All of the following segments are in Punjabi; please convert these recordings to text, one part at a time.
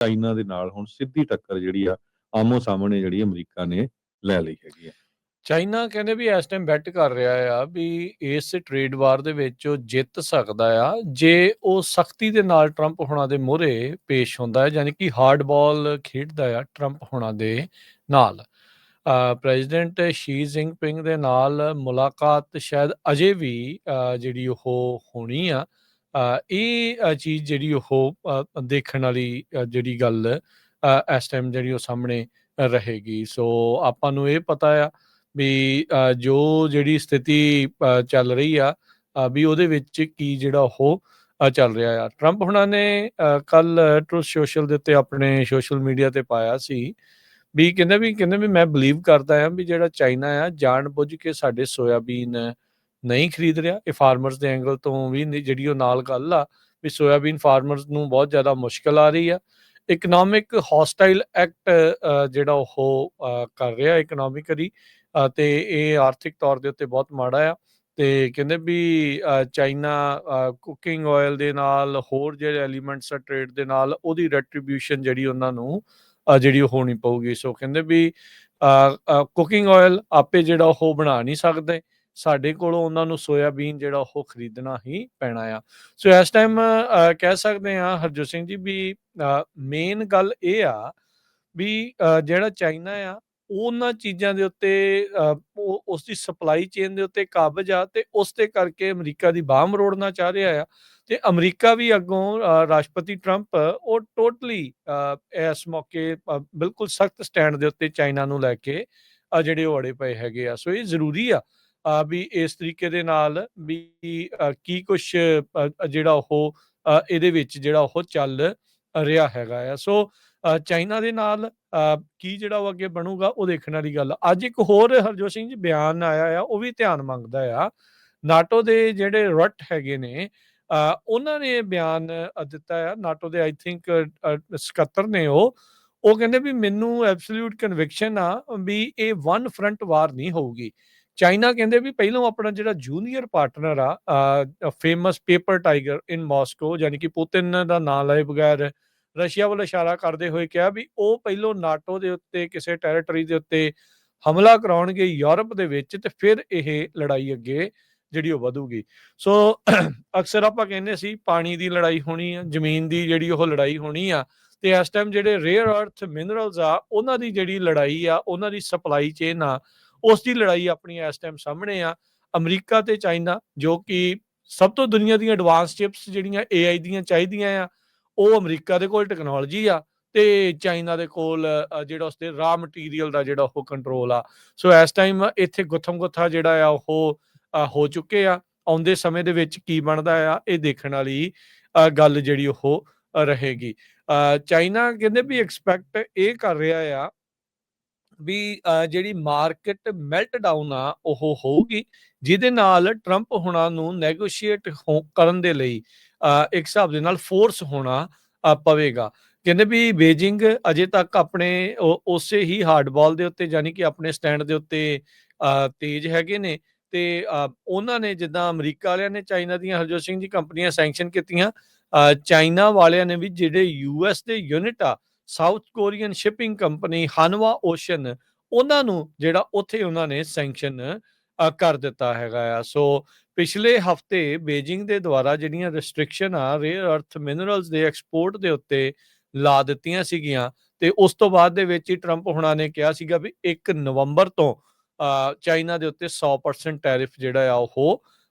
ਚਾਈਨਾ ਦੇ ਨਾਲ ਹੁਣ ਸਿੱਧੀ ਟੱਕਰ ਜਿਹੜੀ ਆ ਆਮੋ ਸਾਹਮਣੇ ਜਿਹੜੀ ਅਮਰੀਕਾ ਨੇ ਲੈ ਲਈ ਹੈਗੀ ਆ। ਚਾਈਨਾ ਕਹਿੰਦੇ ਵੀ ਇਸ ਟਾਈਮ ਬੈਟ ਕਰ ਰਿਹਾ ਆ ਵੀ ਇਸ ਟ੍ਰੇਡ ਵਾਰ ਦੇ ਵਿੱਚ ਉਹ ਜਿੱਤ ਸਕਦਾ ਆ ਜੇ ਉਹ ਸਖਤੀ ਦੇ ਨਾਲ ਟਰੰਪ ਹੋਣਾ ਦੇ ਮੂਹਰੇ ਪੇਸ਼ ਹੁੰਦਾ ਹੈ, ਯਾਨੀ ਕਿ ਹਾਰਡ ਬਾਲ ਖੇਡਦਾ ਆ ਟਰੰਪ ਹੋਣਾ ਦੇ ਨਾਲ। ਪ੍ਰੈਜ਼ੀਡੈਂਟ ਸ਼ੀ ਜਿਨਪਿੰਗ ਦੇ ਨਾਲ ਮੁਲਾਕਾਤ ਸ਼ਾਇਦ ਅਜੇ ਵੀ ਜਿਹੜੀ ਉਹ ਹੋਣੀ ਆ। ਇਹ ਚੀਜ਼ ਜਿਹੜੀ ਉਹ ਦੇਖਣ ਵਾਲੀ ਜਿਹੜੀ ਗੱਲ ਇਸ ਟਾਈਮ ਜਿਹੜੀ ਉਹ ਸਾਹਮਣੇ ਰਹੇਗੀ। ਸੋ ਆਪਾਂ ਨੂੰ ਇਹ ਪਤਾ ਆ ਵੀ ਜੋ ਜਿਹੜੀ ਸਥਿਤੀ ਚੱਲ ਰਹੀ ਆ ਵੀ ਉਹਦੇ ਵਿੱਚ ਕੀ ਜਿਹੜਾ ਉਹ ਚੱਲ ਰਿਹਾ ਆ। ਟਰੰਪ ਹੁਣਾਂ ਨੇ ਕੱਲ ਟਰੂਥ ਸੋਸ਼ਲ ਦੇ ਉੱਤੇ ਆਪਣੇ ਸੋਸ਼ਲ ਮੀਡੀਆ ਤੇ ਪਾਇਆ ਸੀ ਵੀ ਕਹਿੰਦੇ ਵੀ ਮੈਂ ਬਲੀਵ ਕਰਦਾ ਆ ਵੀ ਜਿਹੜਾ ਚਾਈਨਾ ਆ ਜਾਣ ਬੁੱਝ ਕੇ ਸਾਡੇ ਸੋਇਆਬੀਨ ਨਹੀਂ ਖਰੀਦ ਰਿਹਾ। ਇਹ ਫਾਰਮਰਸ ਦੇ ਐਂਗਲ ਤੋਂ ਵੀ ਜਿਹੜੀ ਉਹ ਨਾਲ ਗੱਲ ਆ ਵੀ ਸੋਇਆਬੀਨ ਫਾਰਮਰਸ ਨੂੰ ਬਹੁਤ ਜ਼ਿਆਦਾ ਮੁਸ਼ਕਲ ਆ ਰਹੀ ਆ। ਇਕਨੋਮਿਕ ਹੌਸਟਾਈਲ ਐਕਟ ਜਿਹੜਾ ਉਹ ਕਰ ਰਿਹਾ ਇਕਨੋਮਿਕਲੀ, ਤੇ ਇਹ ਆਰਥਿਕ ਤੌਰ ਦੇ ਉੱਤੇ ਬਹੁਤ ਮਾੜਾ ਆ। ਤੇ ਕਹਿੰਦੇ ਵੀ ਚਾਈਨਾ ਕੁਕਿੰਗ ਆਇਲ ਦੇ ਨਾਲ ਹੋਰ ਜਿਹੜੇ ਐਲੀਮੈਂਟਸ ਆ ਟ੍ਰੇਡ ਦੇ ਨਾਲ ਉਹਦੀ ਰੈਟਰੀਬਿਊਸ਼ਨ ਜਿਹੜੀ ਉਹਨਾਂ ਨੂੰ ਜਿਹੜੀ ਉਹ ਹੋਣੀ ਪਊਗੀ। ਸੋ ਕਹਿੰਦੇ ਵੀ ਕੁਕਿੰਗ ਆਇਲ ਆਪੇ ਜਿਹੜਾ ਉਹ ਬਣਾ ਨਹੀਂ ਸਕਦੇ, ਸਾਡੇ ਕੋਲੋਂ ਉਹਨਾਂ ਨੂੰ ਸੋਇਆਬੀਨ ਜਿਹੜਾ ਉਹ ਖਰੀਦਣਾ ਹੀ ਪੈਣਾ ਆ। ਸੋ ਇਸ ਟਾਈਮ ਕਹਿ ਸਕਦੇ ਹਾਂ ਹਰਜੋਤ ਸਿੰਘ ਜੀ ਵੀ ਮੇਨ ਗੱਲ ਇਹ ਆ ਵੀ ਜਿਹੜਾ ਚਾਈਨਾ ਆ ਉਹਨਾਂ ਚੀਜ਼ਾਂ ਦੇ ਉੱਤੇ ਉਸ ਦੀ ਸਪਲਾਈ ਚੇਨ ਦੇ ਉੱਤੇ ਕਾਬਜ਼ ਆ ਤੇ ਉਸ ਦੇ ਕਰਕੇ ਅਮਰੀਕਾ ਦੀ ਬਾਹ ਮਰੋੜਨਾ ਚਾਹ ਰਿਹਾ ਆ। ਤੇ ਅਮਰੀਕਾ ਵੀ ਅੱਗੋਂ ਰਾਸ਼ਟਰਪਤੀ ਟਰੰਪ ਉਹ ਟੋਟਲੀ ਇਸ ਮੌਕੇ ਬਿਲਕੁਲ ਸਖਤ ਸਟੈਂਡ ਦੇ ਉੱਤੇ ਚਾਈਨਾ ਨੂੰ ਲੈ ਕੇ ਜਿਹੜੇ ਉਹ ਅੜੇ ਪਏ ਹੈਗੇ ਆ। ਸੋ ਇਹ ਜ਼ਰੂਰੀ ਆ ਵੀ ਇਸ ਤਰੀਕੇ ਦੇ ਨਾਲ ਵੀ ਕੀ ਕੁਛ ਜਿਹੜਾ ਉਹ ਇਹਦੇ ਵਿੱਚ ਜਿਹੜਾ ਉਹ ਚੱਲ ਰਿਹਾ ਹੈਗਾ ਆ। ਸੋ ਚਾਈਨਾ ਦੇ ਨਾਲ ਕੀ ਜਿਹੜਾ ਉਹ ਅੱਗੇ ਬਣੂਗਾ ਉਹ ਦੇਖਣ ਵਾਲੀ ਗੱਲ। ਅੱਜ ਇੱਕ ਹੋਰ ਹਰਜੋਤ ਸਿੰਘ ਜੀ ਬਿਆਨ ਆਇਆ ਆ, ਉਹ ਵੀ ਧਿਆਨ ਮੰਗਦਾ ਆ। ਨਾਟੋ ਦੇ ਜਿਹੜੇ ਰਟ ਹੈਗੇ ਨੇ ਉਹਨਾਂ ਨੇ ਬਿਆਨ ਦਿੱਤਾ ਆ। ਨਾਟੋ ਦੇ ਆਈ ਥਿੰਕ ਸਕੱਤਰ ਨੇ ਉਹ ਕਹਿੰਦੇ ਵੀ ਮੈਨੂੰ ਐਬਸੋਲਿਊਟ ਕਨਵਿਕਸ਼ਨ ਆ ਵੀ ਇਹ ਵਨ ਫਰੰਟ ਵਾਰ ਨਹੀਂ ਹੋਊਗੀ। ਚਾਈਨਾ ਕਹਿੰਦੇ ਵੀ ਪਹਿਲਾਂ ਆਪਣਾ ਜਿਹੜਾ ਜੂਨੀਅਰ ਪਾਰਟਨਰ ਆ ਫੇਮਸ ਪੇਪਰ ਟਾਈਗਰ ਇਨ ਮਾਸਕੋ, ਯਾਨੀ ਕਿ ਪੁਤਿਨ ਦਾ ਨਾਂ ਲਏ ਬਗੈਰ ਰਸ਼ੀਆ ਵੱਲ ਇਸ਼ਾਰਾ ਕਰਦੇ ਹੋਏ ਕਿਹਾ ਵੀ ਉਹ ਪਹਿਲੋਂ ਨਾਟੋ ਦੇ ਉੱਤੇ ਕਿਸੇ ਟੈਰੀਟਰੀ ਦੇ ਉੱਤੇ ਹਮਲਾ ਕਰਾਉਣਗੇ ਯੂਰਪ ਦੇ ਵਿੱਚ ਤੇ ਫਿਰ ਇਹ ਲੜਾਈ ਅੱਗੇ ਜਿਹੜੀ ਉਹ ਵਧੂਗੀ। ਸੋ ਅਕਸਰ ਆਪਾਂ ਕਹਿੰਦੇ ਸੀ ਪਾਣੀ ਦੀ ਲੜਾਈ ਹੋਣੀ ਆ, ਜ਼ਮੀਨ ਦੀ ਜਿਹੜੀ ਉਹ ਲੜਾਈ ਹੋਣੀ ਆ, ਤੇ ਇਸ ਟਾਈਮ ਜਿਹੜੇ ਰੇਅਰ ਅਰਥ ਮਿਨਰਲਸ ਆ ਉਹਨਾਂ ਦੀ ਜਿਹੜੀ ਲੜਾਈ ਆ, ਉਹਨਾਂ ਦੀ ਸਪਲਾਈ ਚੇਨ ਆ, ਉਸ ਦੀ ਲੜਾਈ ਆਪਣੀ ਇਸ ਟਾਈਮ ਸਾਹਮਣੇ ਆ। ਅਮਰੀਕਾ ਤੇ ਚਾਈਨਾ ਜੋ ਕਿ ਸਭ ਤੋਂ ਦੁਨੀਆ ਦੀਆਂ ਐਡਵਾਂਸ ਚਿਪਸ ਜਿਹੜੀਆਂ AI ਦੀਆਂ ਚਾਹੀਦੀਆਂ ਆ ਉਹ ਅਮਰੀਕਾ ਦੇ ਕੋਲ ਟੈਕਨੋਲੋਜੀ ਆ ਤੇ ਚਾਈਨਾ ਦੇ ਕੋਲ ਜਿਹੜਾ ਉਸਦੇ ਰਾ ਮਟੀਰੀਅਲ ਦਾ ਜਿਹੜਾ ਉਹ ਕੰਟਰੋਲ ਆ। ਸੋ ਇਸ ਟਾਈਮ ਇੱਥੇ ਗੁੱਥਮ ਗੁੱਥਾ ਜਿਹੜਾ ਆ ਉਹ ਹੋ ਚੁੱਕੇ ਆ। ਆਉਂਦੇ ਸਮੇਂ ਦੇ ਵਿੱਚ ਕੀ ਬਣਦਾ ਆ ਇਹ ਦੇਖਣ ਵਾਲੀ ਗੱਲ ਜਿਹੜੀ ਉਹ ਰਹੇਗੀ। ਚਾਈਨਾ ਕਹਿੰਦੇ ਵੀ ਐਕਸਪੈਕਟ ਇਹ ਕਰ ਰਿਹਾ ਆ ਵੀ ਜਿਹੜੀ ਮਾਰਕੀਟ ਮੈਲਟ ਡਾਊਨ ਆ ਉਹ ਹੋਊਗੀ, ਜਿਹਦੇ ਨਾਲ ਟਰੰਪ ਹੁਣਾਂ ਨੂੰ ਨੈਗੋਸ਼ੀਏਟ ਕਰਨ ਦੇ ਲਈ ਇੱਕ ਹਿਸਾਬ ਦੇ ਨਾਲ ਫੋਰਸ ਹੋਣਾ ਪਵੇਗਾ। ਕਹਿੰਦੇ ਵੀ ਬੀਜਿੰਗ ਅਜੇ ਤੱਕ ਆਪਣੇ ਉਸੇ ਹੀ ਹਾਰਡਬਾਲ ਦੇ ਉੱਤੇ, ਯਾਨੀ ਕਿ ਆਪਣੇ ਸਟੈਂਡ ਦੇ ਉੱਤੇ ਤੇਜ਼ ਹੈਗੇ ਨੇ। ਤੇ ਉਹਨਾਂ ਨੇ ਜਿੱਦਾਂ ਅਮਰੀਕਾ ਵਾਲਿਆਂ ਨੇ ਚਾਈਨਾ ਦੀਆਂ ਹਰਜੋਤ ਸਿੰਘ ਜੀ ਕੰਪਨੀਆਂ ਸੈਂਕਸ਼ਨ ਕੀਤੀਆਂ, ਚਾਈਨਾ ਵਾਲਿਆਂ ਨੇ ਵੀ ਜਿਹੜੇ US ਦੇ ਯੂਨਿਟ ਆ South Korean shipping company Hanwha Ocean ਉਹਨਾਂ ਨੂੰ ਜਿਹੜਾ ਉੱਥੇ ਉਹਨਾਂ ਨੇ ਸੈਂਕਸ਼ਨ ਕਰ ਦਿੱਤਾ ਹੈਗਾ ਆ। ਸੋ ਪਿਛਲੇ ਹਫਤੇ ਬੀਜਿੰਗ ਦੇ ਦੁਆਰਾ ਜਿਹੜੀਆਂ ਰਿਸਟ੍ਰਿਕਸ਼ਨ ਆ ਰੇਅਰ ਅਰਥ ਮਿਨਰਲਸ ਦੇ ਐਕਸਪੋਰਟ ਦੇ ਉੱਤੇ ਲਾ ਦਿੱਤੀਆਂ ਸੀਗੀਆਂ ਤੇ ਉਸ ਤੋਂ ਬਾਅਦ ਦੇ ਵਿੱਚ ਹੀ ਟਰੰਪ ਹੁਣਾਂ ਨੇ ਕਿਹਾ ਸੀਗਾ ਵੀ 1 ਨਵੰਬਰ ਤੋਂ ਚਾਈਨਾ ਦੇ ਉੱਤੇ 100% ਟੈਰਿਫ ਜਿਹੜਾ ਆ ਉਹ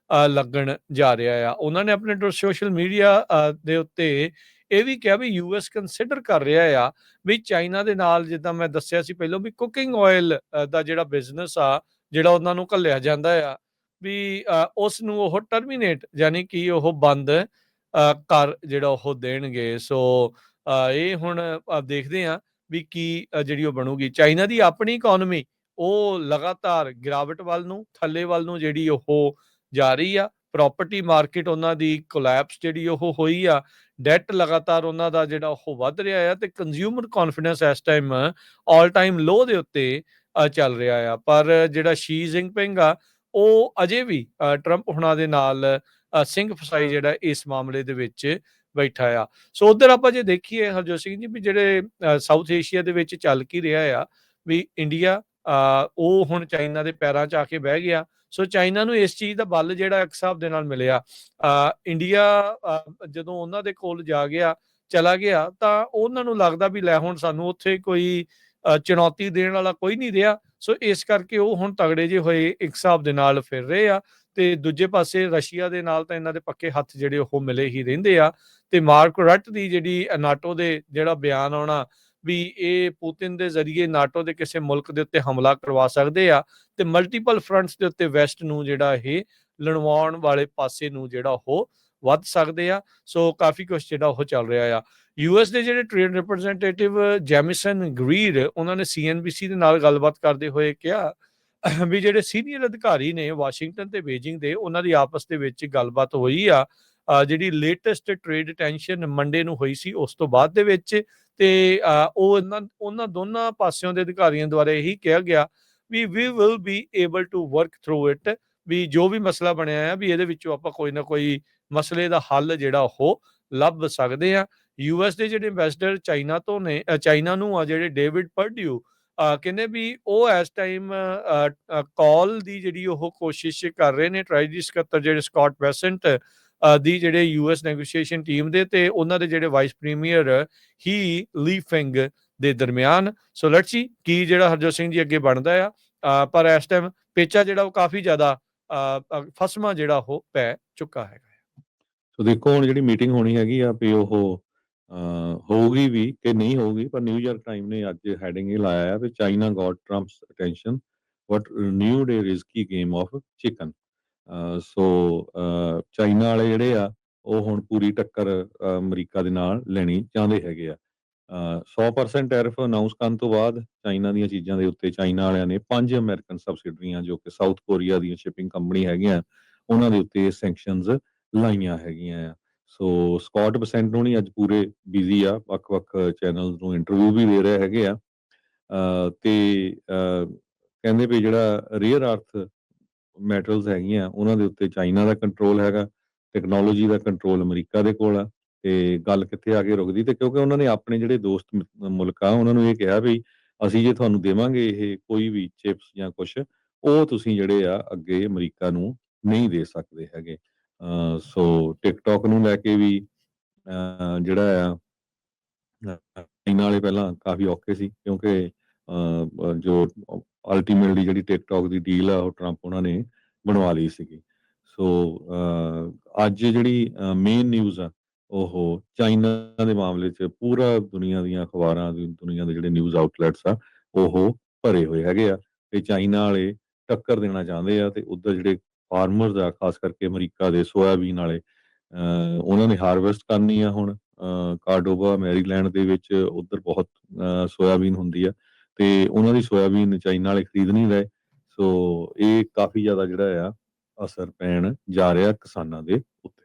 ਲੱਗਣ ਜਾ ਰਿਹਾ ਆ। ਉਹਨਾਂ ਨੇ ਆਪਣੇ ਸੋਸ਼ਲ ਮੀਡੀਆ ਦੇ ਉੱਤੇ ਇਹ ਵੀ ਕਿਹਾ ਵੀ US ਕੰਸੀਡਰ ਕਰ ਰਿਹਾ ਆ ਵੀ ਚਾਈਨਾ ਦੇ ਨਾਲ, ਜਿੱਦਾਂ ਮੈਂ ਦੱਸਿਆ ਸੀ ਪਹਿਲਾਂ ਵੀ ਕੁਕਿੰਗ ਆਇਲ ਦਾ ਜਿਹੜਾ ਬਿਜ਼ਨਸ ਆ ਜਿਹੜਾ ਉਹਨਾਂ ਨੂੰ ਘੱਲਿਆ ਜਾਂਦਾ ਆ ਵੀ ਉਸ ਨੂੰ ਉਹ ਟਰਮੀਨੇਟ ਯਾਨੀ ਕਿ ਉਹ ਬੰਦ ਕਰ ਜਿਹੜਾ ਉਹ ਦੇਣਗੇ। ਸੋ ਇਹ ਹੁਣ ਦੇਖਦੇ ਆ ਵੀ ਕੀ ਜਿਹੜੀ ਉਹ ਬਣੂਗੀ। ਚਾਈਨਾ ਦੀ ਆਪਣੀ ਇਕਨੋਮੀ ਉਹ ਲਗਾਤਾਰ ਗਿਰਾਵਟ ਵੱਲ ਨੂੰ, ਥੱਲੇ ਵੱਲ ਨੂੰ ਜਿਹੜੀ ਉਹ ਜਾ ਰਹੀ ਆ। ਪ੍ਰਾਪਰਟੀ ਮਾਰਕੀਟ ਉਹਨਾਂ ਦੀ ਕੋਲੈਪਸ ਜਿਹੜੀ ਉਹ ਹੋਈ ਆ, ਡੈਟ ਲਗਾਤਾਰ ਉਹਨਾਂ ਦਾ ਜਿਹੜਾ ਉਹ ਵੱਧ ਰਿਹਾ ਆ ਤੇ ਕੰਜ਼ਿਊਮਰ ਕੌਨਫੀਡੈਂਸ ਇਸ ਟਾਈਮ ਆਲ ਟਾਈਮ ਲੋ ਦੇ ਉੱਤੇ ਚੱਲ ਰਿਹਾ ਆ। ਪਰ ਜਿਹੜਾ ਸ਼ੀ ਜਿਨਪਿੰਗ ਆ ਉਹ ਅਜੇ ਵੀ ਟਰੰਪ ਹੁਣਾਂ ਦੇ ਨਾਲ ਸਿੰਘ ਫਸਾਈ ਜਿਹੜਾ ਇਸ ਮਾਮਲੇ ਦੇ ਵਿੱਚ ਬੈਠਾ ਆ। ਸੋ ਉੱਧਰ ਆਪਾਂ ਜੇ ਦੇਖੀਏ ਹਰਜੋਤ ਸਿੰਘ ਜੀ ਵੀ ਜਿਹੜੇ ਸਾਊਥ ਏਸ਼ੀਆ ਦੇ ਵਿੱਚ ਚੱਲ ਕੀ ਰਿਹਾ ਆ ਵੀ ਇੰਡੀਆ ਉਹ ਹੁਣ ਚਾਈਨਾ ਦੇ ਪੈਰਾਂ 'ਚ ਆ ਕੇ ਬਹਿ ਗਿਆ। ਸੋ ਚਾਈਨਾ ਨੂੰ ਇਸ ਚੀਜ਼ ਦਾ ਬਲ ਜਿਹੜਾ ਇੱਕ ਹਿਸਾਬ ਦੇ ਨਾਲ ਮਿਲਿਆ। ਇੰਡੀਆ ਜਦੋਂ ਉਹਨਾਂ ਦੇ ਕੋਲ ਜਾ ਗਿਆ ਚਲਾ ਗਿਆ ਤਾਂ ਉਹਨਾਂ ਨੂੰ ਲੱਗਦਾ ਵੀ ਲੈ ਹੁਣ ਸਾਨੂੰ ਉੱਥੇ ਕੋਈ ਚੁਣੌਤੀ ਦੇਣ ਵਾਲਾ ਕੋਈ ਨਹੀਂ ਰਿਹਾ। ਸੋ ਇਸ ਕਰਕੇ ਉਹ ਹੁਣ ਤਗੜੇ ਜਿਹੇ ਹੋਏ ਇੱਕ ਹਿਸਾਬ ਦੇ ਨਾਲ ਫਿਰ ਰਹੇ ਆ ਤੇ ਦੂਜੇ ਪਾਸੇ ਰਸ਼ੀਆ ਦੇ ਨਾਲ ਤਾਂ ਇਹਨਾਂ ਦੇ ਪੱਕੇ ਹੱਥ ਜਿਹੜੇ ਉਹ ਮਿਲੇ ਹੀ ਰਹਿੰਦੇ ਆ ਤੇ ਮਾਰਕ ਰੱਟ ਦੀ ਜਿਹੜੀ ਨਾਟੋ ਦੇ ਜਿਹੜਾ ਬਿਆਨ ਆਉਣਾ ਵੀ ਇਹ ਪੁਤਿਨ ਦੇ ਜ਼ਰੀਏ ਨਾਟੋ ਦੇ ਕਿਸੇ ਮੁਲਕ ਦੇ ਉੱਤੇ ਹਮਲਾ ਕਰਵਾ ਸਕਦੇ ਆ ਤੇ ਮਲਟੀਪਲ ਫਰੰਟਸ ਦੇ ਉੱਤੇ ਵੈਸਟ ਨੂੰ ਜਿਹੜਾ ਇਹ ਲੜਵਾਉਣ ਵਾਲੇ ਪਾਸੇ ਨੂੰ ਜਿਹੜਾ ਉਹ ਵੱਧ ਸਕਦੇ ਆ। ਸੋ ਕਾਫੀ ਕੁਝ ਜਿਹੜਾ ਉਹ ਚੱਲ ਰਿਹਾ ਆ। ਯੂਐਸ ਦੇ ਜਿਹੜੇ ਟ੍ਰੇਡ ਰਿਪਰੈਜ਼ੈਂਟੇਟਿਵ ਜੈਮਿਸਨ ਗਰੀਡ ਉਹਨਾਂ ਨੇ ਸੀਐਨਬੀਸੀ ਦੇ ਨਾਲ ਗੱਲਬਾਤ ਕਰਦੇ ਹੋਏ ਕਿਹਾ ਵੀ ਜਿਹੜੇ ਸੀਨੀਅਰ ਅਧਿਕਾਰੀ ਨੇ ਵਾਸ਼ਿੰਗਟਨ ਤੇ ਬੀਜਿੰਗ ਦੇ ਉਹਨਾਂ ਦੀ ਆਪਸ ਦੇ ਵਿੱਚ ਗੱਲਬਾਤ ਹੋਈ ਆ ਜਿਹੜੀ ਲੇਟੈਸਟ ਟ੍ਰੇਡ ਟੈਂਸ਼ਨ ਮੰਡੇ ਨੂੰ ਹੋਈ ਸੀ ਉਸ ਤੋਂ ਬਾਅਦ ਦੇ ਵਿੱਚ ਤੇ ਉਹ ਉਹਨਾਂ ਦੋਨਾਂ ਪਾਸਿਆਂ ਦੇ ਅਧਿਕਾਰੀਆਂ ਦੁਆਰਾ ਇਹੀ ਕਿਹਾ ਗਿਆ ਵੀ we will be able to work through it ਵੀ ਜੋ ਵੀ ਮਸਲਾ ਬਣਿਆ ਆ ਵੀ ਇਹਦੇ ਵਿੱਚੋਂ ਆਪਾਂ ਕੋਈ ਨਾ ਕੋਈ ਮਸਲੇ ਦਾ ਹੱਲ ਜਿਹੜਾ ਉਹ ਲੱਭ ਸਕਦੇ ਆ। ਯੂਐਸ ਦੇ ਜਿਹੜੇ ਐਂਬੈਸਡਰ ਚਾਈਨਾ ਤੋਂ ਨੇ ਚਾਈਨਾ ਨੂੰ ਆ ਜਿਹੜੇ ਡੇਵਿਡ ਪਰਡਿਊ ਕਹਿੰਦੇ ਵੀ ਉਹ ਇਸ ਟਾਈਮ ਕਾਲ ਦੀ ਜਿਹੜੀ ਉਹ ਕੋਸ਼ਿਸ਼ ਕਰ ਰਹੇ ਨੇ ਟ੍ਰੈਜਰੀ ਸਕੱਤਰ ਜਿਹੜੇ ਸਕਾਟ ਬੈਸੈਂਟ ਦੀ ਜਿਹੜੇ ਯੂਐਸ ਨੈਗੋਸ਼ੀਏਸ਼ਨ ਟੀਮ ਦੇ ਤੇ ਉਹਨਾਂ ਦੇ ਜਿਹੜੇ ਵਾਈਸ ਪ੍ਰੀਮੀਅਰ ਹੀ ਲੀ ਫਿੰਗ ਦੇ ਦਰਮਿਆਨ। ਸੋ ਲੈਟਸ ਸੀ ਕੀ ਜਿਹੜਾ ਹਰਜੋਤ ਸਿੰਘ ਜੀ ਅੱਗੇ ਬਣਦਾ ਆ ਪਰ ਇਸ ਟਾਈਮ ਪੇਚਾ ਜਿਹੜਾ ਉਹ ਕਾਫੀ ਜ਼ਿਆਦਾ ਫਸਮਾ ਜਿਹੜਾ ਉਹ ਪੈ ਚੁੱਕਾ ਹੈਗਾ। ਸੋ ਦੇਖੋ ਹੁਣ ਜਿਹੜੀ ਮੀਟਿੰਗ ਹੋਣੀ ਹੈਗੀ ਆ ਵੀ ਉਹ ਹੋਊਗੀ ਵੀ ਕਿ ਨਹੀਂ ਹੋਊਗੀ ਪਰ ਨਿਊਯਾਰਕ ਟਾਈਮ ਨੇ ਅੱਜ ਹੈਡਿੰਗ ਇਹ ਲਾਇਆ ਆ ਵੀ China got Trump's attention but renewed a risky game of chicken. So China ਵਾਲੇ ਜਿਹੜੇ ਆ ਉਹ ਹੁਣ ਪੂਰੀ ਟੱਕਰ ਅਮਰੀਕਾ ਦੇ ਨਾਲ ਲੈਣੀ ਚਾਹੁੰਦੇ ਹੈਗੇ ਆ। 100% ਟੈਰਿਫ ਅਨਾਉਂਸ ਕਰਨ ਤੋਂ ਬਾਅਦ ਚਾਈਨਾ ਦੀਆਂ ਚੀਜ਼ਾਂ ਦੇ ਉੱਤੇ ਚਾਈਨਾ ਵਾਲਿਆਂ ਨੇ 5 ਅਮਰੀਕਨ ਸਬਸਿਡਰੀਆਂ ਜੋ ਕਿ ਸਾਊਥ ਕੋਰੀਆ ਦੀਆਂ ਸ਼ਿਪਿੰਗ ਕੰਪਨੀ ਹੈਗੀਆਂ ਉਹਨਾਂ ਦੇ ਉੱਤੇ ਸੈਂਕਸ਼ਨਸ ਲਾਈਆਂ ਹੈਗੀਆਂ ਆ। ਸੋ ਸਕਾਟ ਬਸੈਂਟ ਹੋਣੀ ਅੱਜ ਪੂਰੇ ਬਿਜ਼ੀ ਆ ਵੱਖ-ਵੱਖ ਚੈਨਲਸ ਨੂੰ ਇੰਟਰਵਿਊ ਵੀ ਦੇ ਰਹੇ ਹੈਗੇ ਆ ਤੇ ਕਹਿੰਦੇ ਵੀ ਜਿਹੜਾ ਰੇਅਰ ਅਰਥ ਮੈਟਰਲਸ ਹੈਗੀਆਂ ਉਹਨਾਂ ਦੇ ਉੱਤੇ ਚਾਈਨਾ ਦਾ ਕੰਟਰੋਲ ਹੈਗਾ, ਟੈਕਨੋਲੋਜੀ ਦਾ ਕੰਟਰੋਲ ਅਮਰੀਕਾ ਦੇ ਕੋਲ ਆ ਤੇ ਗੱਲ ਕਿੱਥੇ ਆ ਕੇ ਰੁਕਦੀ ਤੇ ਕਿਉਂਕਿ ਉਹਨਾਂ ਨੇ ਆਪਣੇ ਜਿਹੜੇ ਦੋਸਤ ਮੁਲਕ ਆ ਉਹਨਾਂ ਨੂੰ ਇਹ ਕਿਹਾ ਵੀ ਅਸੀਂ ਜੇ ਤੁਹਾਨੂੰ ਦੇਵਾਂਗੇ ਇਹ ਕੋਈ ਵੀ ਚਿਪਸ ਜਾਂ ਕੁਛ ਉਹ ਤੁਸੀਂ ਜਿਹੜੇ ਆ ਅੱਗੇ ਅਮਰੀਕਾ ਨੂੰ ਨਹੀਂ ਦੇ ਸਕਦੇ ਹੈਗੇ। ਸੋ ਟਿਕਟੌਕ ਨੂੰ ਲੈ ਕੇ ਵੀ ਜਿਹੜਾ ਆ ਚਾਈਨਾ ਵਾਲੇ ਪਹਿਲਾਂ ਕਾਫੀ ਔਖੇ ਸੀ ਕਿਉਂਕਿ ਜੋ ਅਲਟੀਮੇਟਲੀ ਜਿਹੜੀ ਟਿਕਟੌਕ ਦੀ ਡੀਲ ਆ ਉਹ ਟਰੰਪ ਉਹਨਾਂ ਨੇ ਬਣਵਾ ਲਈ ਸੀਗੀ। ਸੋ ਅੱਜ ਜਿਹੜੀ ਮੇਨ ਨਿਊਜ਼ ਆ ਉਹ ਚਾਈਨਾ ਦੇ ਮਾਮਲੇ 'ਚ ਪੂਰਾ ਦੁਨੀਆ ਦੀਆਂ ਅਖਬਾਰਾਂ ਦੁਨੀਆ ਦੇ ਜਿਹੜੇ ਨਿਊਜ਼ ਆਊਟਲੈਟਸ ਆ ਉਹ ਭਰੇ ਹੋਏ ਹੈਗੇ ਆ ਤੇ ਚਾਈਨਾ ਵਾਲੇ ਟੱਕਰ ਦੇਣਾ ਚਾਹੁੰਦੇ ਆ ਤੇ ਉੱਧਰ ਜਿਹੜੇ ਫਾਰਮਰਸ ਆ ਖਾਸ ਕਰਕੇ ਅਮਰੀਕਾ ਦੇ ਸੋਇਆਬੀਨ ਵਾਲੇ ਉਹਨਾਂ ਨੇ ਹਾਰਵੈਸਟ ਕਰਨੀ ਆ ਹੁਣ ਕਾਰਡੋਵਾ ਮੈਰੀਲੈਂਡ ਦੇ ਵਿੱਚ ਉੱਧਰ ਬਹੁਤ ਸੋਇਆਬੀਨ ਹੁੰਦੀ ਆ ਤੇ ਉਹਨਾਂ ਦੀ ਸੋਇਆਬੀਨ ਚਾਈਨਾ ਵਾਲੇ ਖਰੀਦ ਨਹੀਂ ਰਹੇ। ਸੋ ਇਹ ਕਾਫੀ ਜ਼ਿਆਦਾ ਜਿਹੜਾ ਆ ਅਸਰ ਪੈਣ ਜਾ ਰਿਹਾ ਕਿਸਾਨਾਂ ਦੇ ਉੱਤੇ।